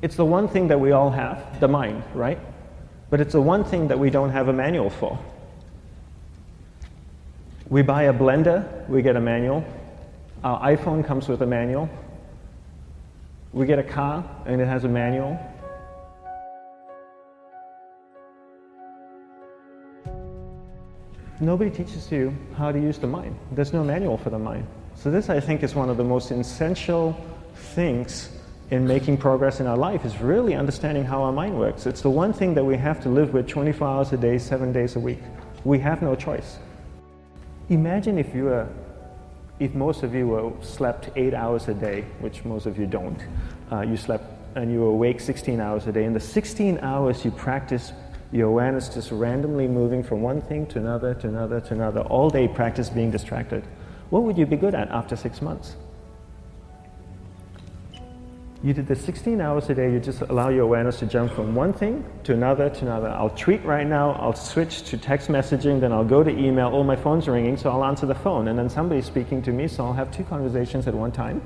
It's the one thing that we all have, the mind, right? But it's the one thing that we don't have a manual for. We buy a blender, we get a manual. Our iPhone comes with a manual. We get a car and it has a manual. Nobody teaches you how to use the mind. There's no manual for the mind. So this, I think, is one of the most essential things in making progress in our life, is really understanding how our mind works. It's the one thing that we have to live with 24 hours a day, 7 days a week. We have no choice. Imagine if most of you slept 8 hours a day, which most of you don't. You slept and you were awake 16 hours a day. In the 16 hours you practice your awareness just randomly moving from one thing to another, to another, to another. All day practice being distracted. What would you be good at after 6 months? You did the 16 hours a day, you just allow your awareness to jump from one thing to another, to another. I'll tweet right now, I'll switch to text messaging, then I'll go to email. Oh, my phone's ringing, so I'll answer the phone. And then somebody's speaking to me, so I'll have 2 conversations at one time.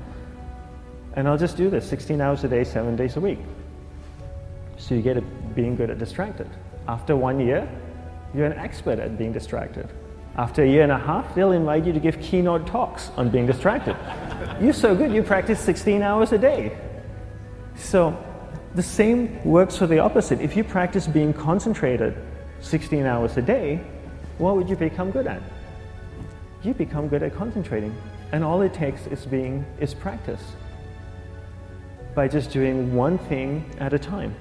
And I'll just do this 16 hours a day, 7 days a week. So you get at being good at distracted. After 1 year, you're an expert at being distracted. After a year and a half, they'll invite you to give keynote talks on being distracted. You're so good, you practice 16 hours a day. So the same works for the opposite. If you practice being concentrated 16 hours a day, what would you become good at? You become good at concentrating. And all it takes is practice. By just doing one thing at a time.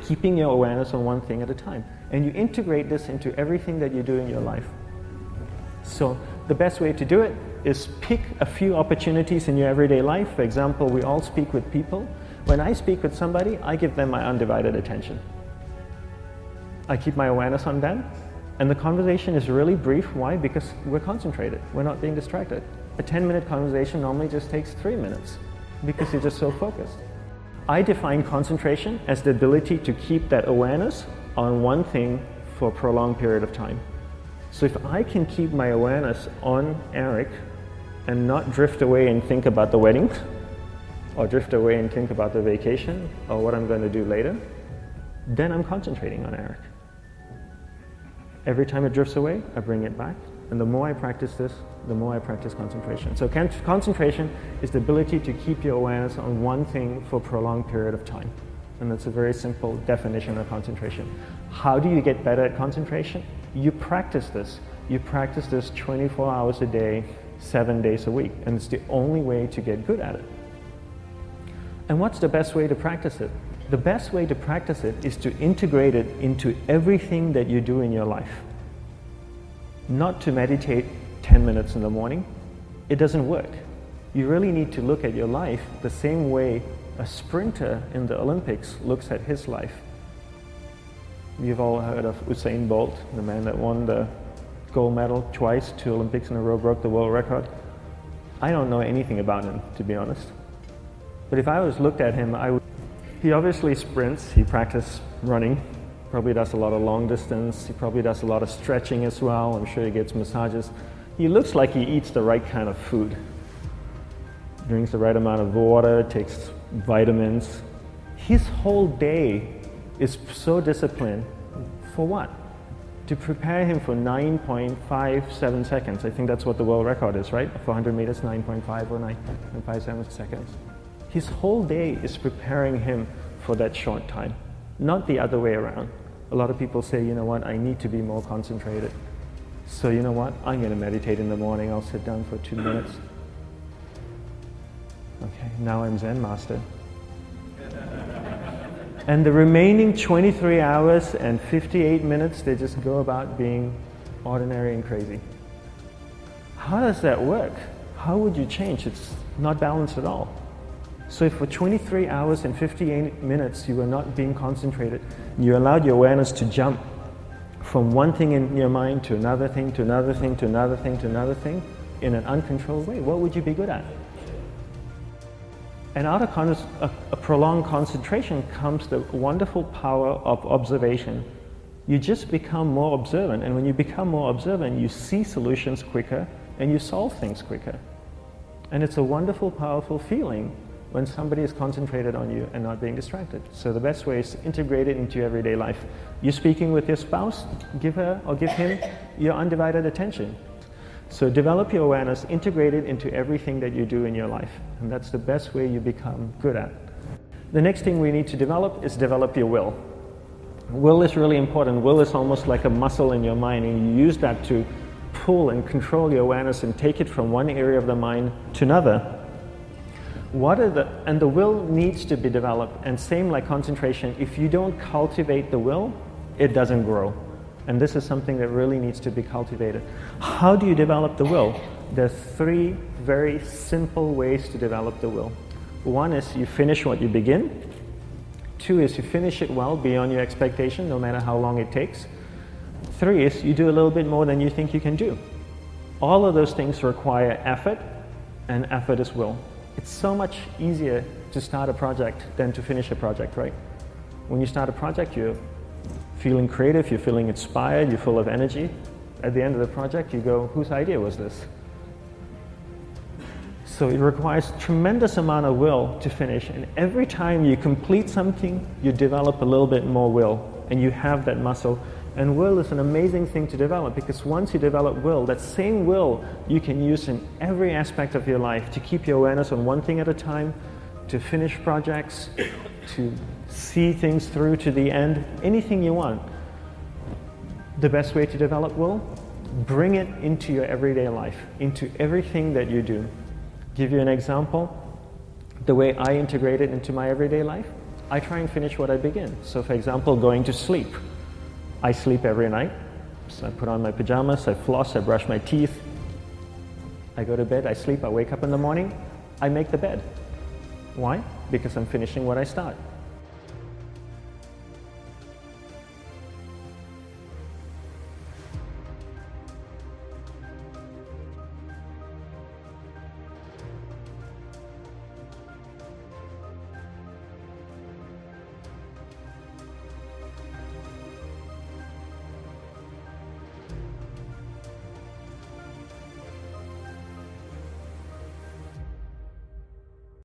Keeping your awareness on one thing at a time. And you integrate this into everything that you do in your life. So the best way to do it is pick a few opportunities in your everyday life. For example, we all speak with people. When I speak with somebody, I give them my undivided attention. I keep my awareness on them, and the conversation is really brief. Why? Because we're concentrated. We're not being distracted. A 10-minute conversation normally just takes 3 minutes because you're just so focused. I define concentration as the ability to keep that awareness on one thing for a prolonged period of time. So if I can keep my awareness on Eric and not drift away and think about the wedding, or drift away and think about the vacation, or what I'm going to do later, then I'm concentrating on Eric. Every time it drifts away, I bring it back. And the more I practice this, the more I practice concentration. So concentration is the ability to keep your awareness on one thing for a prolonged period of time. And that's a very simple definition of concentration. How do you get better at concentration? You practice this. You practice this 24 hours a day, 7 days a week. And it's the only way to get good at it. And what's the best way to practice it? The best way to practice it is to integrate it into everything that you do in your life. Not to meditate 10 minutes in the morning. It doesn't work. You really need to look at your life the same way a sprinter in the Olympics looks at his life. You've all heard of Usain Bolt, the man that won the gold medal twice, 2 Olympics in a row, broke the world record. I don't know anything about him, to be honest. But if I was looked at him, he obviously sprints, he practices running, probably does a lot of long distance, he probably does a lot of stretching as well, I'm sure he gets massages. He looks like he eats the right kind of food. Drinks the right amount of water, takes vitamins. His whole day is so disciplined. For what? To prepare him for 9.57 seconds. I think that's what the world record is, right? For 100 meters, 9.5 or 9.57 seconds. His whole day is preparing him for that short time, not the other way around. A lot of people say, you know what, I need to be more concentrated. So you know what, I'm going to meditate in the morning, I'll sit down for 2 minutes. Okay, now I'm Zen master. And the remaining 23 hours and 58 minutes, they just go about being ordinary and crazy. How does that work? How would you change? It's not balanced at all. So if for 23 hours and 58 minutes you were not being concentrated, you allowed your awareness to jump from one thing in your mind to another thing, to another thing, to another thing, to another thing, in an uncontrolled way, what would you be good at? And out of a prolonged concentration comes the wonderful power of observation. You just become more observant, and when you become more observant, you see solutions quicker and you solve things quicker. And it's a wonderful, powerful feeling when somebody is concentrated on you and not being distracted. So the best way is to integrate it into your everyday life. You're speaking with your spouse, give her or give him your undivided attention. So develop your awareness, integrate it into everything that you do in your life. And that's the best way you become good at. The next thing we need to develop is develop your will. Will is really important. Will is almost like a muscle in your mind, and you use that to pull and control your awareness and take it from one area of the mind to another. And the will needs to be developed, and same like concentration, if you don't cultivate the will, it doesn't grow. And this is something that really needs to be cultivated. How do you develop the will? There's 3 very simple ways to develop the will. 1 is you finish what you begin. 2 is you finish it well beyond your expectation, no matter how long it takes. 3 is you do a little bit more than you think you can do. All of those things require effort, and effort is will. It's so much easier to start a project than to finish a project, right? When you start a project, you're feeling creative, you're feeling inspired, you're full of energy. At the end of the project, you go, whose idea was this? So it requires tremendous amount of will to finish, and every time you complete something, you develop a little bit more will, and you have that muscle. And will is an amazing thing to develop, because once you develop will, that same will you can use in every aspect of your life to keep your awareness on one thing at a time, to finish projects, to see things through to the end, anything you want. The best way to develop will? Bring it into your everyday life, into everything that you do. Give you an example. The way I integrate it into my everyday life, I try and finish what I begin. So for example, going to sleep. I sleep every night. So I put on my pajamas, I floss, I brush my teeth. I go to bed, I sleep, I wake up in the morning, I make the bed. Why? Because I'm finishing what I start.